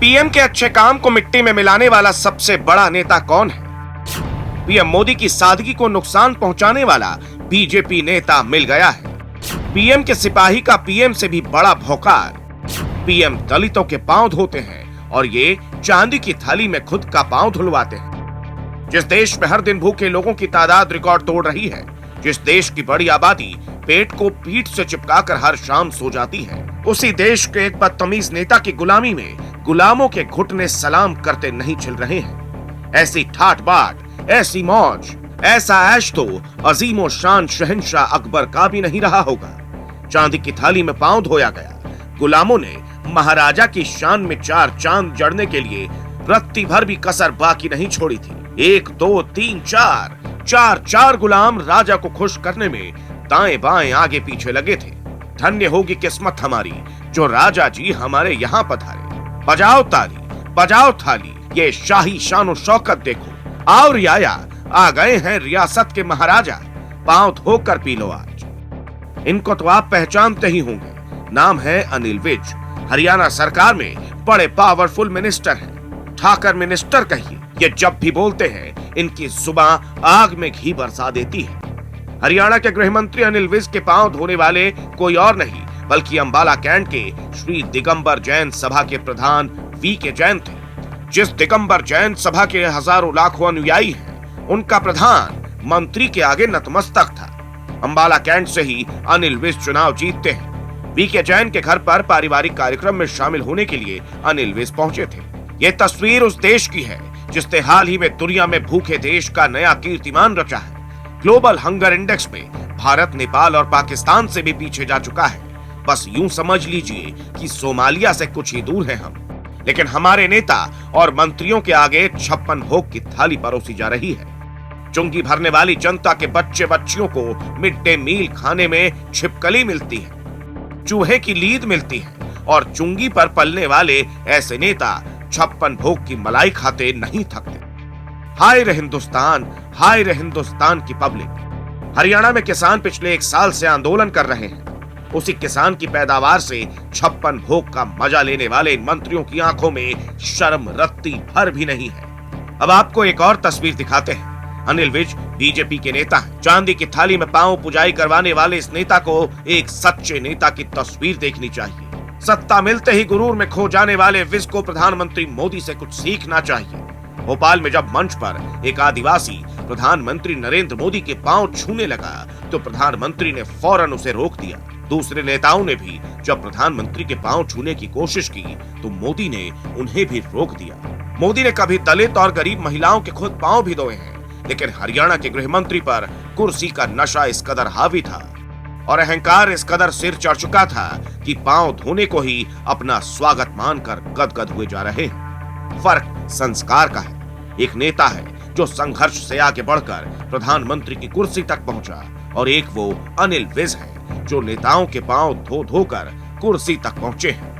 PM के अच्छे काम को मिट्टी में मिलाने वाला सबसे बड़ा नेता कौन है? पीएम मोदी की सादगी को नुकसान पहुंचाने वाला बीजेपी नेता मिल गया है। पीएम के सिपाही का पीएम से भी बड़ा भौकाल। पीएम दलितों के पांव धोते हैं और ये चांदी की थाली में खुद का पांव धुलवाते हैं। जिस देश में हर दिन भूखे लोगों की तादाद रिकॉर्ड तोड़ रही है, जिस देश की बड़ी आबादी पेट को पीठ से चिपकाकर हर शाम सो जाती है, उसी देश के एक बदतमीज नेता की गुलामी में गुलामों के घुटने सलाम करते नहीं चल रहे हैं। ऐसी ठाट बाट, ऐसी मौज, ऐसा ऐश तो अजीमो शान शहंशाह अकबर का भी नहीं रहा होगा। चांदी की थाली में पांव धोया गया। गुलामों ने महाराजा की शान में चार चांद जड़ने के लिए रत्ती भर भी कसर बाकी नहीं छोड़ी थी। 1 2 3 4 गुलाम राजा को खुश करने में दाएं बाएं आगे पीछे लगे थे। धन्य होगी किस्मत हमारी जो राजा जी हमारे यहाँ पधारे। बजाओ ताली, बजाओ थाली, ये शाही शानो शौकत देखो। आओ रियाया, आ गए हैं रियासत के महाराजा, पांव धोकर पी लो आज। इनको तो आप पहचानते ही होंगे। नाम है अनिल विज। हरियाणा सरकार में बड़े पावरफुल मिनिस्टर हैं। ठाकर मिनिस्टर कहिए। ये जब भी बोलते हैं इनकी जुबान आग में घी बरसा देती है। हरियाणा के गृह मंत्री अनिल विज के पांव धोने वाले कोई और नहीं बल्कि अंबाला कैंट के श्री दिगंबर जैन सभा के प्रधान वी.के. जैन थे। जिस दिगंबर जैन सभा के हजारों लाखों अनुयायी हैं, उनका प्रधान मंत्री के आगे नतमस्तक था। अंबाला कैंट से ही अनिल विज चुनाव जीतते हैं। वी.के. जैन के घर पर पारिवारिक कार्यक्रम में शामिल होने के लिए अनिल विज पहुंचे थे। ये तस्वीर उस देश की है जिसने हाल ही में दुनिया में भूखे देश का नया कीर्तिमान रचा है। ग्लोबल हंगर इंडेक्स में भारत, नेपाल और पाकिस्तान से भी पीछे जा चुका है। बस यूं समझ लीजिए कि सोमालिया से कुछ ही दूर हैं हम। लेकिन हमारे नेता और मंत्रियों के आगे 56 भोग की थाली परोसी जा रही है। चुंगी भरने वाली जनता के बच्चे बच्चियों को मिड डे मील खाने में छिपकली मिलती है, चूहे की लीद मिलती है और चुंगी पर पलने वाले ऐसे नेता 56 भोग की मलाई खाते नहीं थकते। हाय रे हिंदुस्तान, हाय रे हिंदुस्तान की पब्लिक। हरियाणा में किसान पिछले 1 साल से आंदोलन कर रहे हैं। उसी किसान की पैदावार से 56 भोग का मजा लेने वाले इन मंत्रियों की आंखों में शर्म रत्ती भर भी नहीं है। अब आपको एक और तस्वीर दिखाते हैं। अनिल विज बीजेपी के नेता हैं। चांदी की थाली में पांव पुजाई करवाने वाले इस नेता को एक सच्चे नेता की तस्वीर देखनी चाहिए। सत्ता मिलते ही गुरूर में खो जाने वाले विज को प्रधानमंत्री मोदी से कुछ सीखना चाहिए। भोपाल में जब मंच पर एक आदिवासी प्रधानमंत्री नरेंद्र मोदी के पांव छूने लगा तो प्रधानमंत्री ने फौरन उसे रोक दिया। दूसरे नेताओं ने भी जब प्रधानमंत्री के पांव छूने की कोशिश की तो मोदी ने उन्हें भी रोक दिया। मोदी ने कभी दलित और गरीब महिलाओं के खुद पांव भी धोए हैं, लेकिन हरियाणा के गृह मंत्री पर कुर्सी का नशा इस कदर हावी था और अहंकार इस कदर सिर चढ़ चुका था कि पांव धोने को ही अपना स्वागत मानकर गदगद हुए जा रहे हैं। फर्क संस्कार का है। एक नेता है जो संघर्ष से आगे बढ़कर प्रधानमंत्री की कुर्सी तक पहुंचा और एक वो अनिल विज है जो नेताओं के पांव धो धोकर कुर्सी तक पहुंचे हैं।